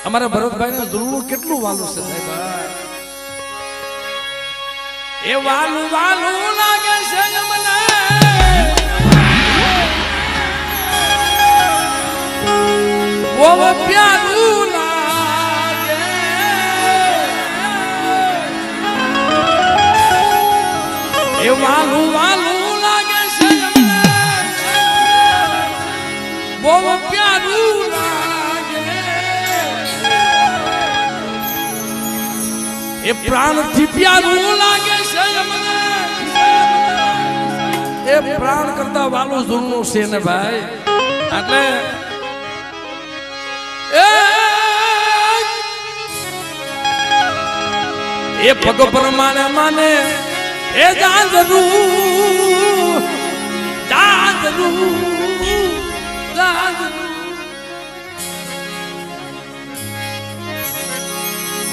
અમારા ભરતભાઈ ને ધૂળનું કેટલું વાલું છે સાહેબ એ વાલું વાલું લાગે છે મને વો પ્યારું લાગે એ વાલું વાલું લાગે છે મને વો પ્યારું લાગે એ પ્રાણ થી પ્યારું લાગે છે મને એ પ્રાણ કરતા વાલું ધૂળનું છે ને ભાઈ એટલે એ પગ પ્રમાણે માને એ જાંજરું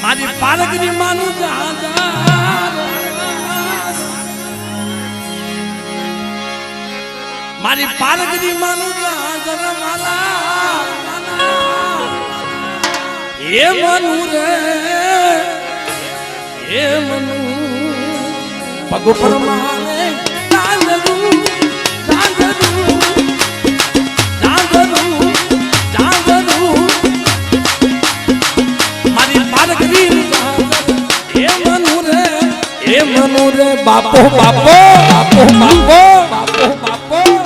મારી પાલકની માનું મારી પાલકની માનું માલા એ મનુ રે એ મનુ પગ પ્રમાણે જાંજરું મારી પાલકની એ મનુ રે બાપો બાપો બાપો બાપો બાપો બાપો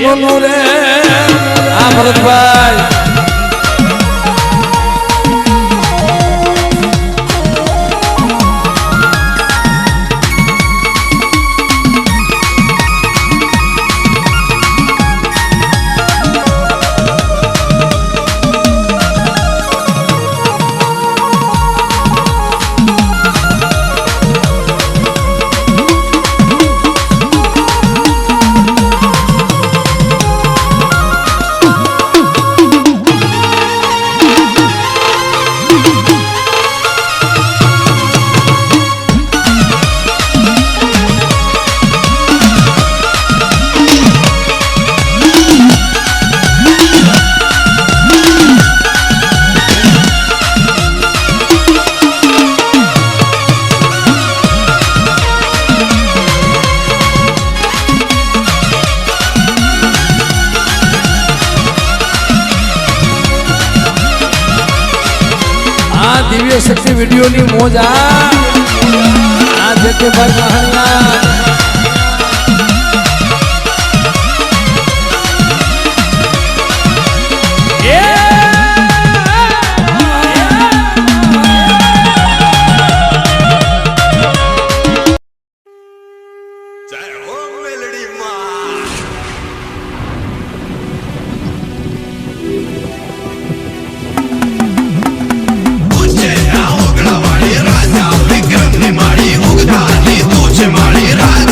મનુ રે આ ભરતભાઈ દિવ્ય શક્તિ વિડીયો ની મોજ આ જતે ભાઈ મહાનના માળી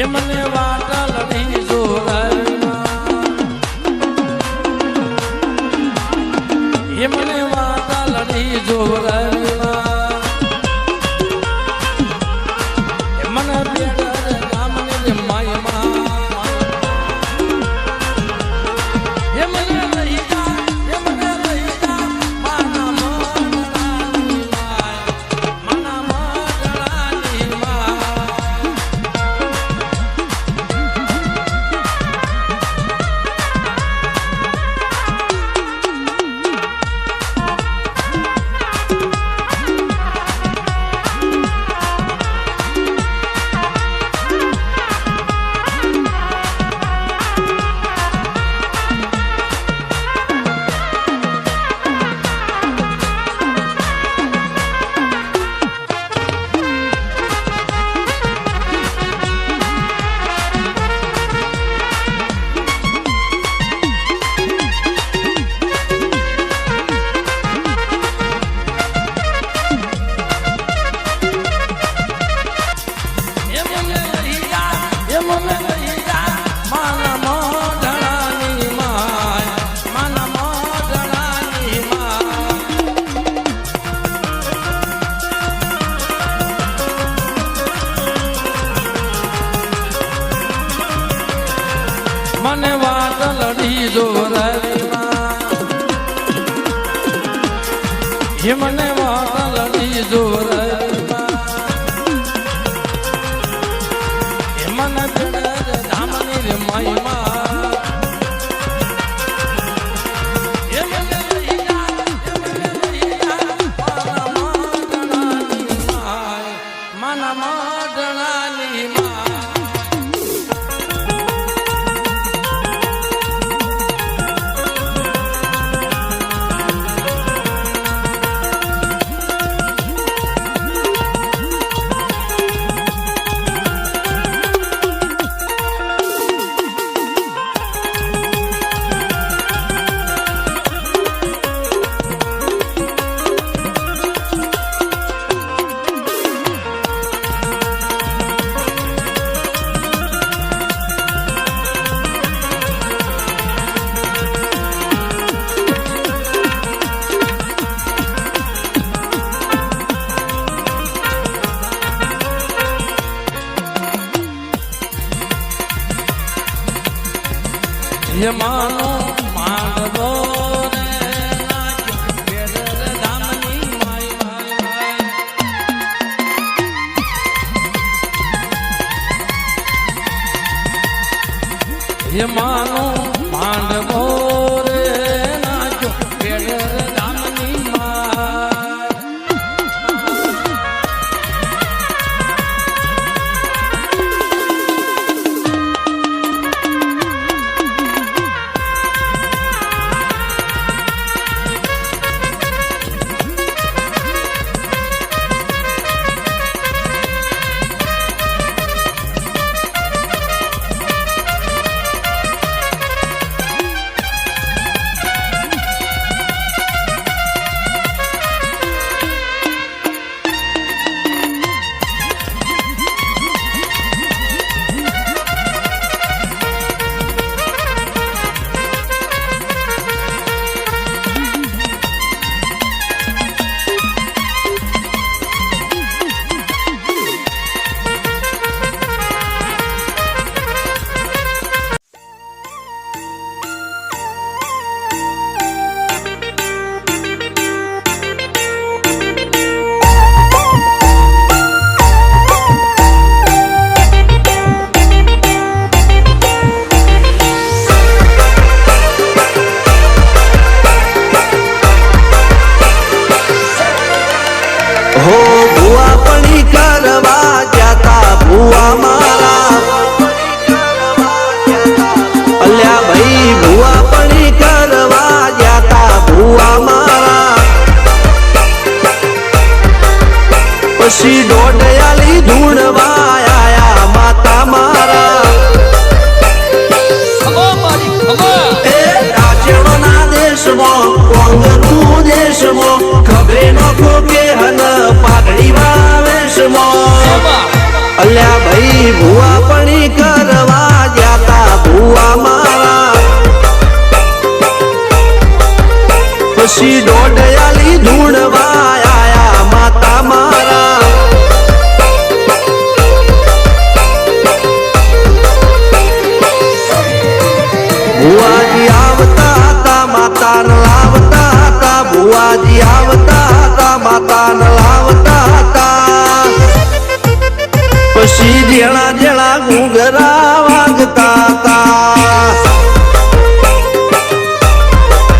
એ મને વાટલડી જોરાઈમાં એ મને વાટલડી જોરાઈમાં એ મને બેડા ગામની માયમાં એ મને લઈ જા માના મગડાની માય માના મગડાની માય મને વાટલડી જોરાઈમાં એ મને વાટલડી જોરાઈમાં એ મને ધામની રે માયમાં એ મને લઈ જા માના મગડાની માય માના મગડાની માય ये मानो मांडवो रे नाचो बेदर धामनी माय माय माय ये मानो मांडवो रे नाचो बेदर धामनी माय પછી ડોડયાલી ધૂણવા આયા માતા મારા એ રાજ્યના દેશમાં કોંગનું દેશમાં ખબરે નો ખોકે હન પાઘડી વાવેશમાં અલ્યા ભાઈ ભુવા પણી કરવા જાતા ભુવા મારા પછી દોઢયાલી ધૂણવા આયા માતા મારા ભુવાજી આવતા હતા માતાને લાવતા હતા ભુવાજી આવતા હતા માતાને લાવતા હતા પછી જેણા જેણા ઘૂંઘરા વાગતા હતા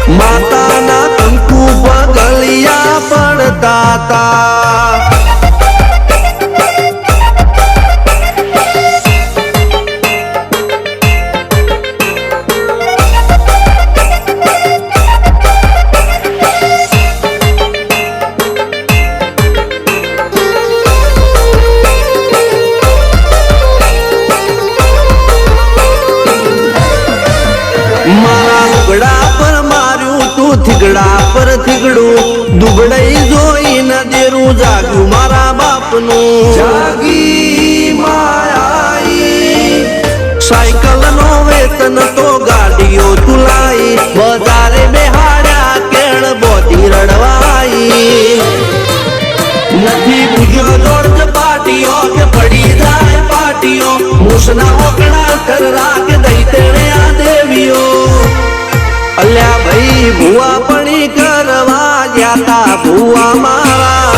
માતાના કંકુ પગલિયા પડતા હતા થીગડા પર થીગડું દુબળઈ જોઈને દેરું જાગ્યું મારા બાપનું જાગી માયાઈ સાયકલ નો વેતન તો ગાડીઓ તુલાઈ બજારે બેહાડ્યા કેળ બોધી રડવાઈ નથી પૂજ્યો જોડ પાટીઓ કે પડી જાય પાટીઓ મૂસના ઓકડા કર કે દઈ તેણે આ દેવીઓ અલ્યા ભાઈ ભુવા પણી કરવા જાતા ભુવા મારા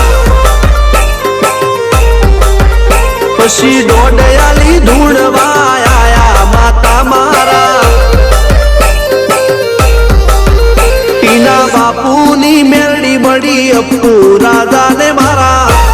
પછી દોઢયાલી ધૂણવા આયા માતા મારા ટીના બાપુની મેરડી મળી અપ્પુ રાજાને મારા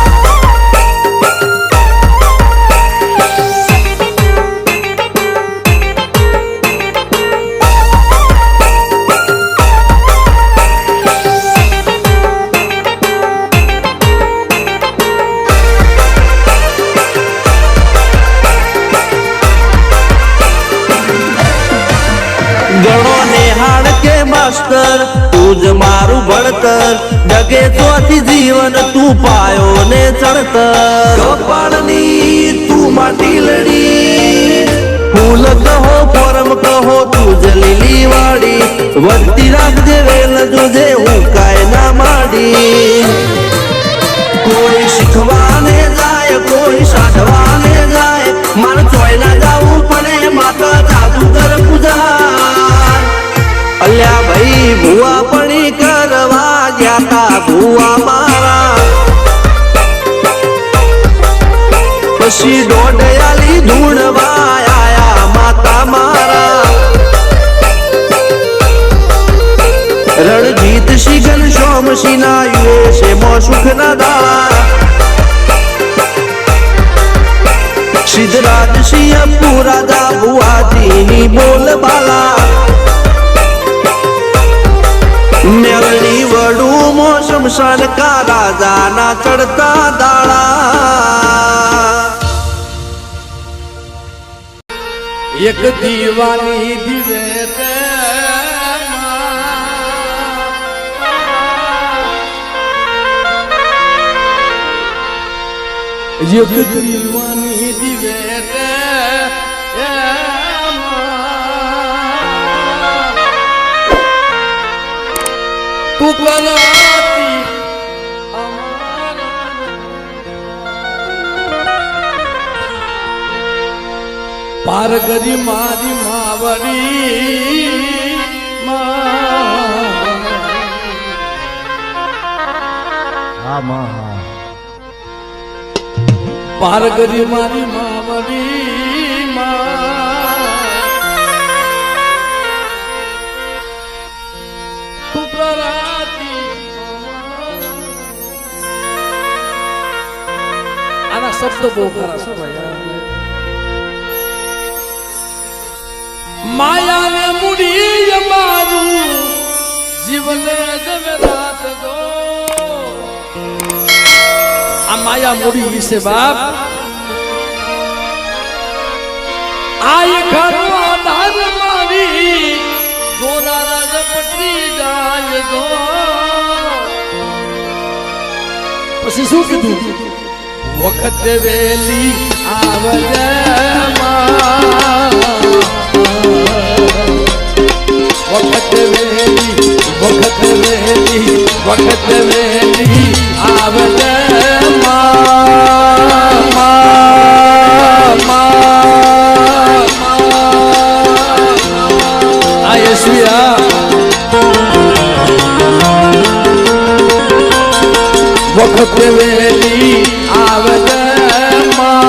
ગણો નેહાળ કે માસ્ટર તું જ મારું ભણતર ડગે ચોથી જીવન તું પાયો ને ચણતર કપાળની તું માટી લડી ફૂલ કહો ફોરમ કહો તું જ લીલી વાડી વધતી રાખજે વેલ જોજે હું કાય ના માડી કોઈ શીખવાને જાય કોઈ સાધવાને જાય મારે ચોય ના જાવું પડે માતા જાદુગર પૂજા અલ્યા ભાઈ ભુવા પણી કરવા જાતા ભુવા મારા પછી દોઢયાલી ધૂણવા આયા માતા મારા રણજીત સિંહ ઘનશ્યામ સિંહ ના યુએસે મો સુખ ના દાળા સિદ્ધરાજ સિંહ પુરાદા ભુવાજીની બોલ બાલા મેળણી વડું મો શમશાન કા રાજાના ચડતા દાળા એક દીવાની દિવે એક દીવાની દિવે તું કરાતી પાર કરી મારી માવડી પાર કરી મારી માવડી તું કરાતી આના શબ્દ બહુ ખરા છે ભાઈ માયા ને મુડી મારું જીવન જગન્નાથ દો આ માયા મુડી વિશે બાપ આય ઘરવા ધાર મારી ગોરા રાજ પટરી જાય દો પછી શું કીધું વખત વેલી આવજે માં. વખત વેલી વખત વેલી વખત વેલી આવજે માં. આ યશવિયા વખત વેલી આવજે માં.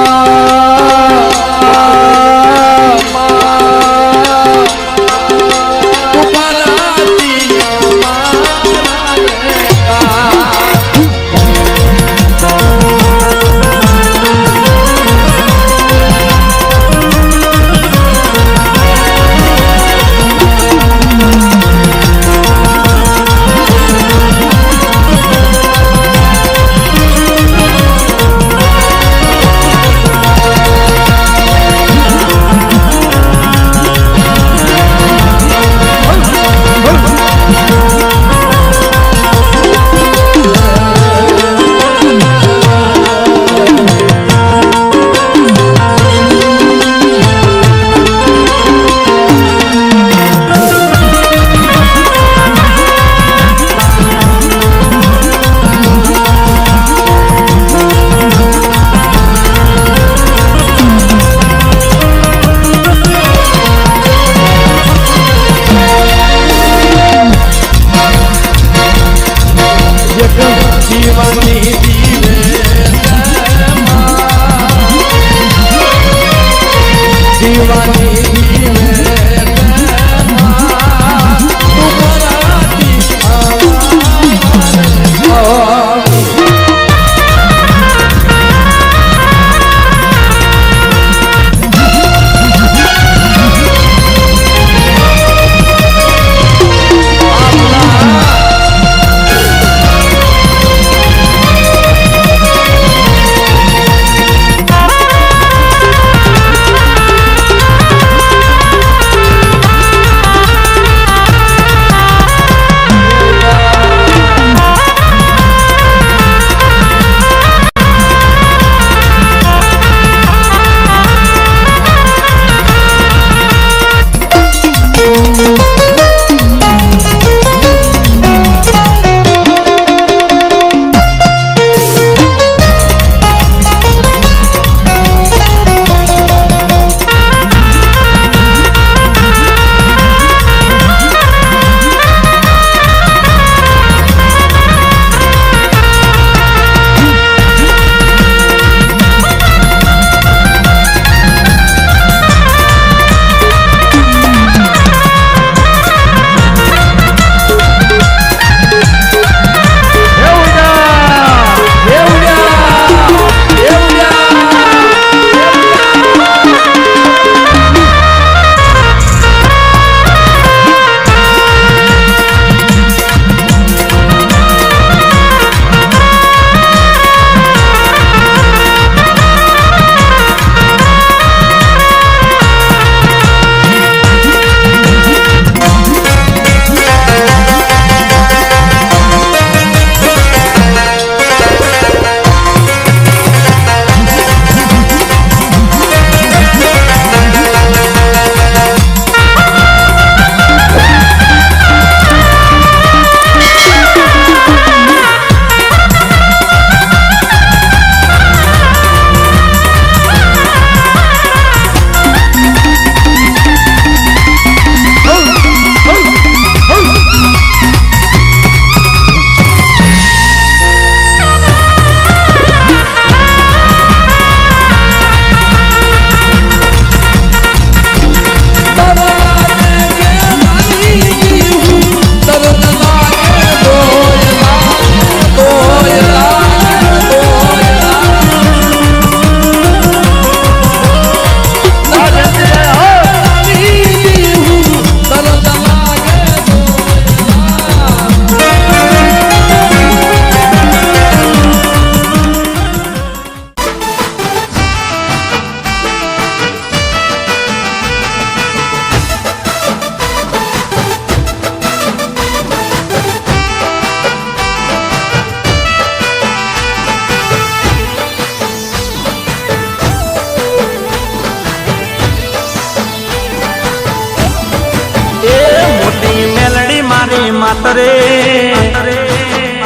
માતરે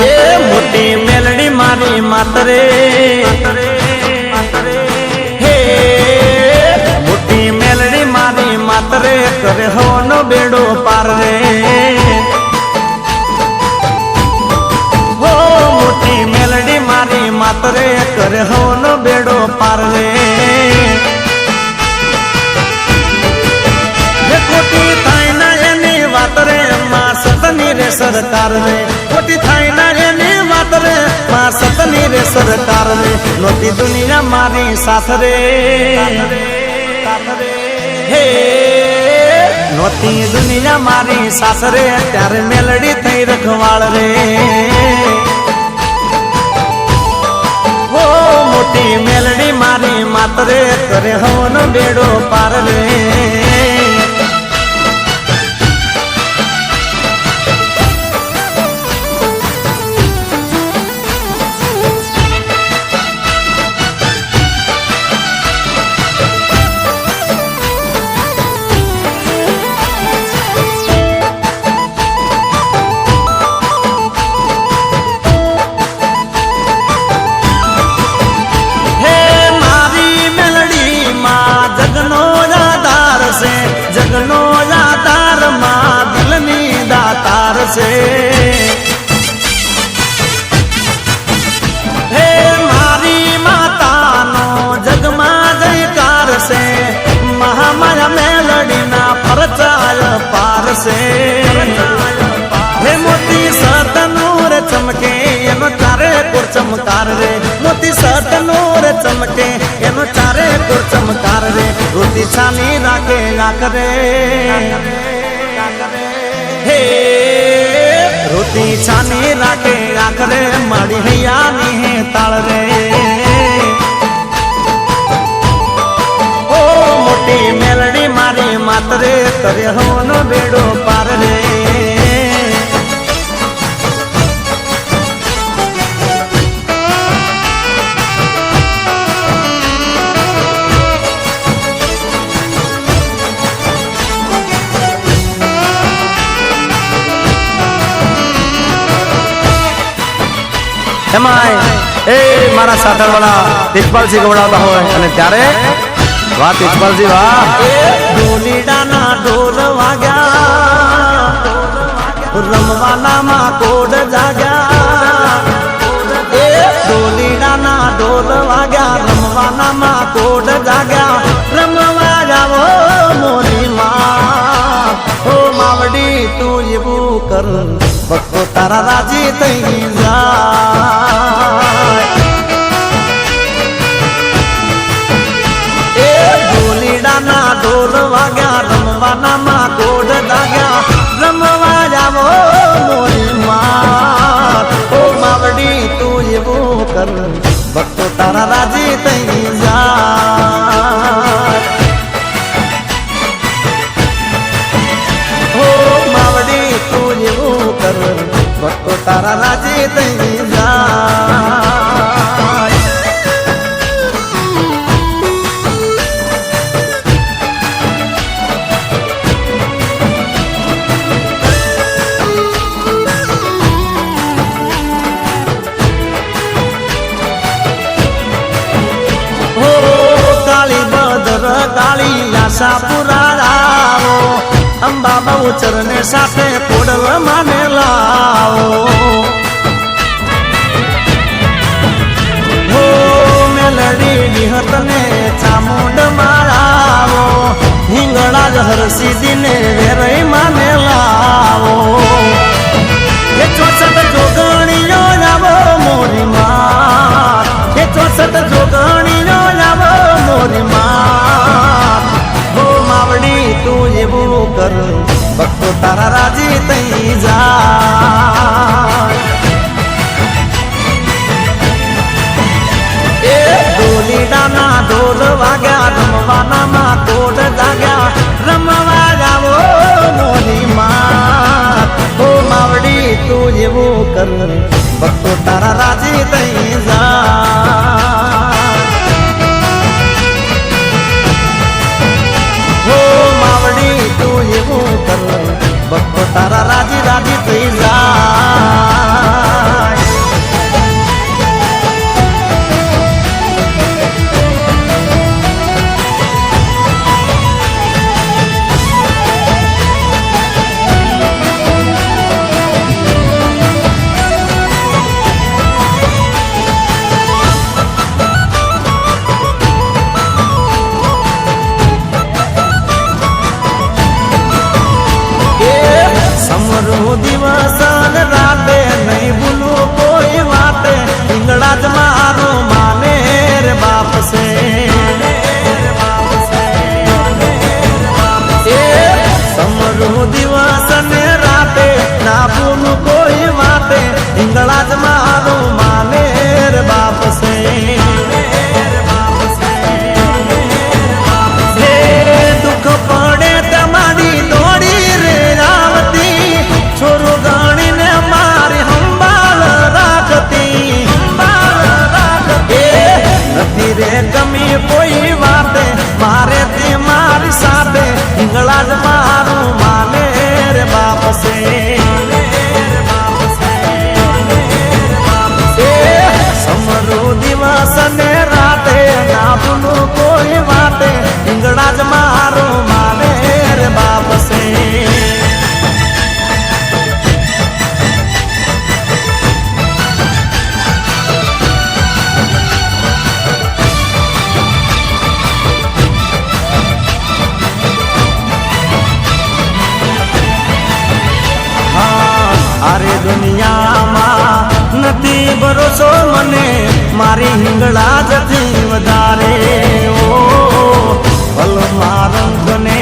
એ મોટી મેલડી મારી માતરે હે મોટી મેલડી મારી માતરે કરે હોનો બેડો પાર રે હો મોટી મેલડી મારી માતરે કરે હોનો બેડો પાર રે ખોટી થાય ના એની વાત રે માં સતની રે સરકાર રે ખોટી થાય ના એની વાત રે માં સતની રે સરકાર રે નોતી દુનિયા મારી સાથ રે હે નોતી દુનિયા મારી સાથ રે ત્યારે મેલડી થઈ રખવાળ રે હો મોટી મેલડી મારી માતરે કરે હોનો બેડો પાર રે જગનો આધાર માં દિલની દાતાર છે હે મારી માતાનો જગમાં જયકાર છે મહામાયા મેલડીના પરચાય પાર છે હે મોતી સતનૂર ચમકે એનો ચારે કોર ચમકાર રે મોતી સતનૂર ચમકે એનો ચારે કોર ચમકાર રે રોતી છાની રાખે આખરે હે રોતી છાની રાખે આખરે મારી હૈયાની હે તાળ રે ઓ મોટી મેલડી મારી માતરે કરે હોનો બેડો પાર રે એમાંય એ મારા સાધરવાળા તેજપાલજી ગવડાવતા હોય અને ત્યારે વાહ તેજપાલજી વાહ ઢોલીડાના ઢોલ વાગ્યા રમવાના માં કોડ જાગ્યા એ ઢોલીડાના ઢોલ વાગ્યા રમવાના માં કોડ જાગ્યા રમવા જાવો મોરી માં હો માવડી તું એવું કર ભક્તો તારા રાજી થઈ જાય એ ઢોલીડાના ઢોલ વાગ્યા રમવાના માં કોડ જાગ્યા રમવા જાવો મોરી માં ઓ માવડી તું એવું કર ભક્તો તારા રાજી થઈ જાય ભક્તો તારા રાજી થઈ જાય હો કાળી બદર કાળી આશા પુરાવો અંબા બહુચર ને સાથે કોડલ માને લાવો હો મેલડી નિહત ને ચામુંડ મારાવો હિંગળા જ હરસીદી ને વેરઈ માને લાવો એ 64 જોગણીઓ લાવો મોરી માં એ 64 જોગણીઓ લાવો મોરી માં હો માવડી તું એવું કર ભક્તો તારા રાજી થઈ જાય એ ઢોલીડાના ઢોલ વાગ્યા રમવાના માં કોડ જાગ્યા રમવા જાવો મોરી માં હો માવડી તું એવું કર ભક્તો તારા રાજી થઈ જાય હો માવડી તું એવું કર ભક્તો તારા રાજી રાજી થઈ નથી રે કમી કોઈ વાતે મારે તે મારી સાથે હિંગળા જ મારું માને રે બાપ છે સમરું દિવસ ને રાતે ના ભૂલું કોઈ વાતે હિંગળા જ મારું માને રે બાપ છે અરે દુનિયામાં નથી ભરોસો મને મારી હિંગળા જથી વધારે ઓ ભલમાં રંગને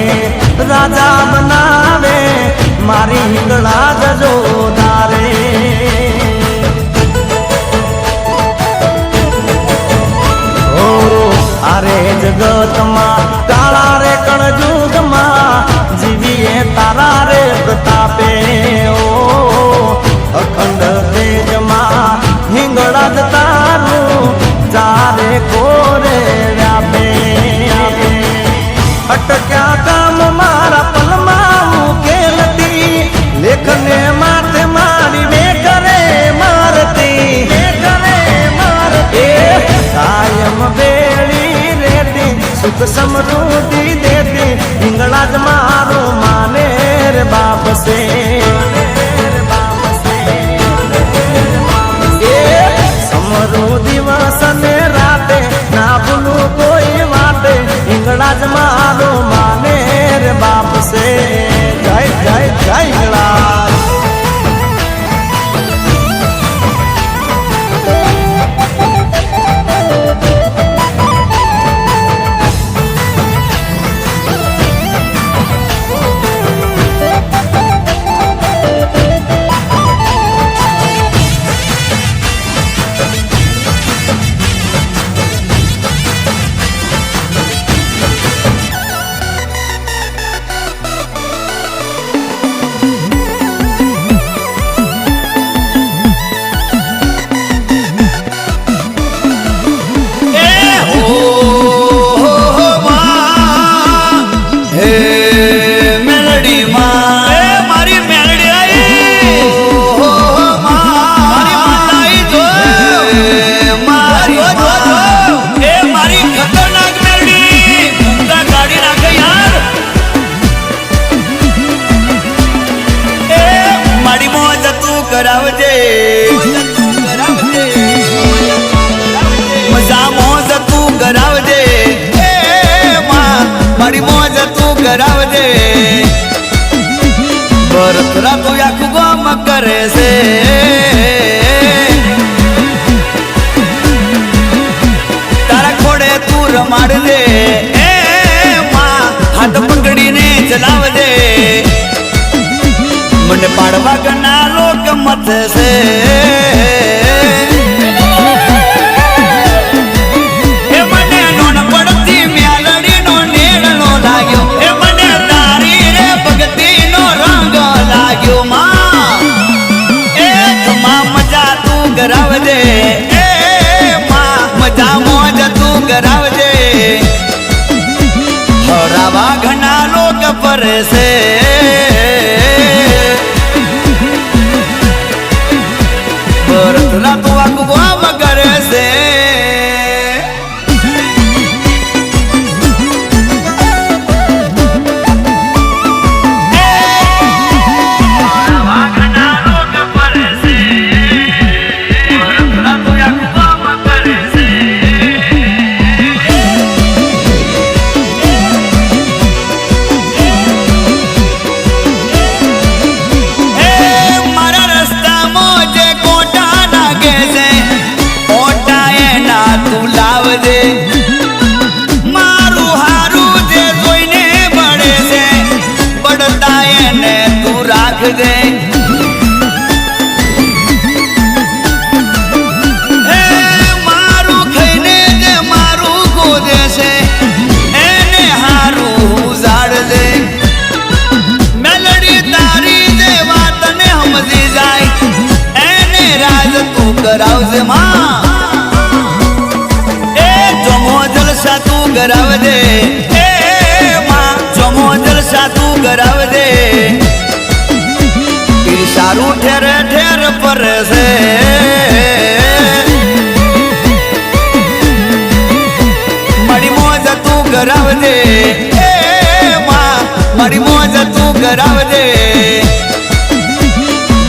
રાજા બનાવે મારી હિંગળા જજો ધારે અરે જગતમાં કાળા રે કળજુગમાં જીવીએ તારા રે પ્રતાપે ઓ અખંડ તેજમાં હિંગળા જ તારું ચારે કોરે વ્યાપે અટક્યા કામ મારા પલમાં ઉકેલતી લેખને માથે મારી વેકરે મારતી કાયમ બેડી રેતી સુખ સમૃદ્ધિ દેતી હિંગળા જ મારું માને રે બાપ છે સમરું દિવસ ને રાતે ના ભૂલું કોઈ વાતે હિંગળા જ મારું માને રે બાપ છે જય જય જય હિંગળા કરાવજે બરતરા તો આખું ગામ કરે છે તારા ખોડે તું રમાડજે એ માં હાથ પકડીને ચલાવજે મને પાડવા ગના લોક મત છે કરાવજે એ માં મજા મોજ તું કરાવજે હરાવા ઘણા લોક ફરે છે બરતરા તું આખું ગામ કરે છે મારું હારું જે જોઈને બળે છે બળતા એને તું રાખજે મારું ખાઈને જે મારું ગોદે છે એને હારું જાડજે મેલડી તારી જે વાતને સમજી જાય એને રાજ તું કરાવજે માં કરાવજે એ માં જમો જલસા તું કરાવજે સારું ઠેર ઠેર પર છે મારી મોજ તું કરાવજે એ માં મારી મોજ તું કરાવજે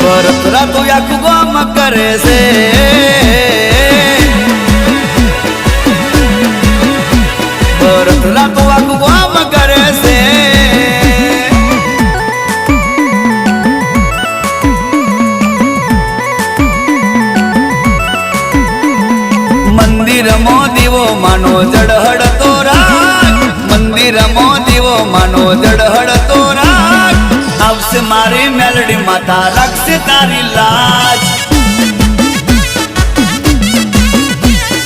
બરતરા તું આખું ગામ કરે છે બરતરા તું આખું ગામ કરે છે મંદિરમાં દીવો માનો જડહડ તો રાખ મંદિરમાં દીવો માનો જડહડ તો રાખ આવશે મારી મેલડી માતા રાખશે તારી લાજ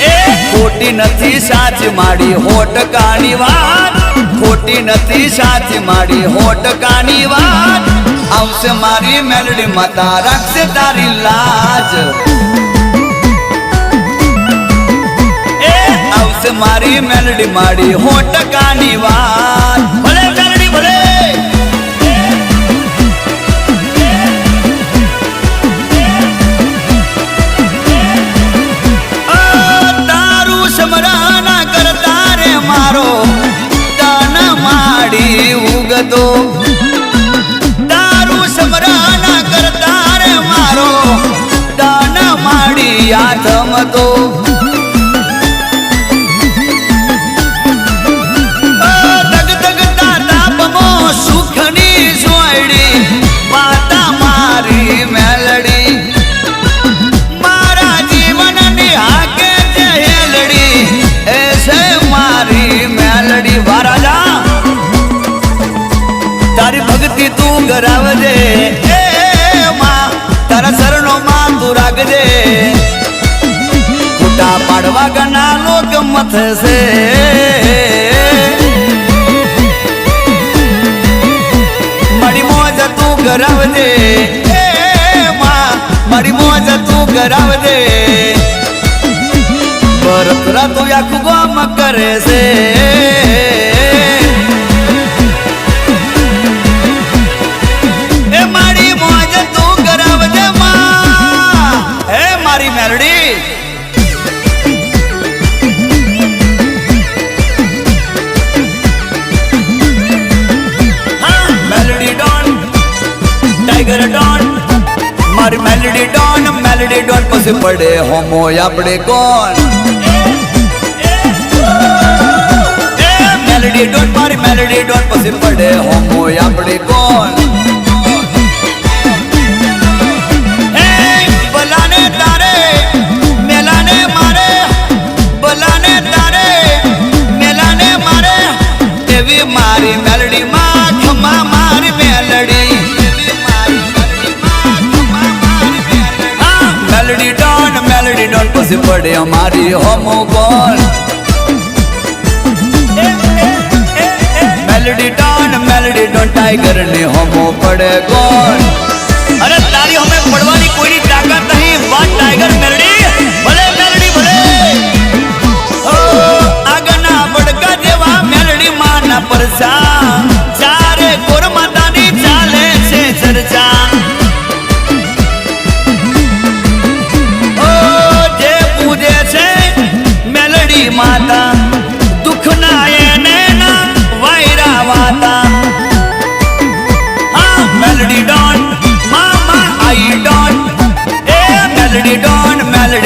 એ ખોટી નથી સાચી માડી હોટ કાની વાત ખોટી નથી સાચી માડી હોટ કાની વાત આવશે મારી મેલડી માતા રાખશે તારી લાજ આવશે મારી મેલડી માડી હોટ કાની વાત ભલે મેલડી ભલે તારું સમરાના કરતા રે મારો દાન માડી ઉગતો તારું સમરાના કરતા રે મારો દાન માડી આથમતો કરાવજે એ માં તારા શરણો માં તું રાખજે ખોટા પાડવા ગના લોક મથશે મારી મોજ તું કરાવજે એ માં મારી મોજ તું કરાવજે બરતરા તું આખું ગામ કરે છે Meldi Meldi Don tiger Don મારી મેલડી ડોન પછી પડે હોમો આપણે કોણ મેલડી ડોન મારી મેલડી ડોન પછી પડે હોમો આપણે કોણ મારી મેલડી માં ખમા મારી મેલડી મેલડી ડોન પછી પડે અમારી હોમો કોણ મેલડી ડોન ટાઈગર ને હોમો પડે કોણ અરે તારી હમે પડવાની કોઈની તાકાત નહીં વાત ટાઈગર મેલડી ભલે મેલડી ભલે આગના બડકા જેવા મેલડી માના પરસા ચારે કોર માતાની ચાલે છે ચર્ચા ઓ જે પૂજે છે મેલડી માતા દુઃખ ના એને ના વાયરા વાતા હા મેલડી ડોન મામા આઈ ડોન એ મેલડી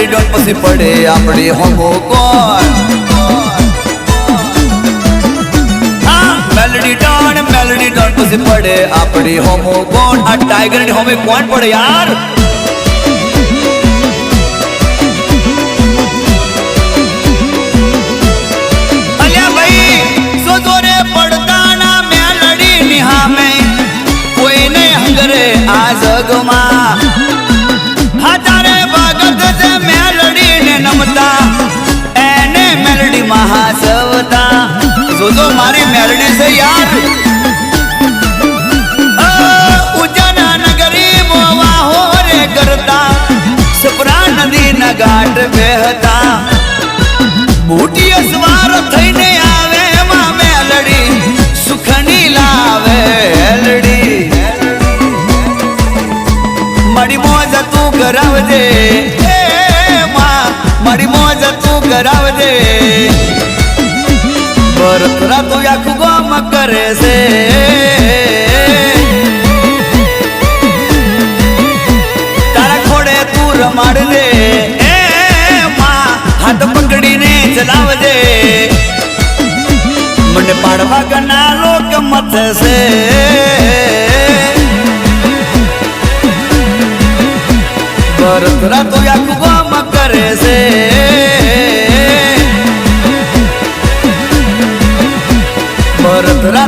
ડોન પછી પડે આપણી હોમો કોણ મેલડી ડોન પછી પડે આપણી હોમો કોણ આ ટાઈગર ની હોમે કોણ પડે યાર અલ્યા ભાઈ સોજોરે પડતા ના મેલડી ની હામે કોઈને હંગરે આ જગમાં હાજારે ભગત છે મેલડી ને નમતા એને મેલડી મહાસવતા જોજો મારી મેલડી છે યાર ઉજ્જૈન નગરી મોવા હો રે કરતા સપરા નદી ના ઘાટ બેહતા બુટી અસવાર થઈને આવે આવજે એ માં મારી મોજ તું કરાવજે બરતરા તો આખું ગામ કરે છે તારા ખોડે તું રમાડજે એ માં હાથ પકડીને ચલાવજે મને પાડવા ગના લોક મત છે બરતરા તો આખું ગામ કરે છે બરતરા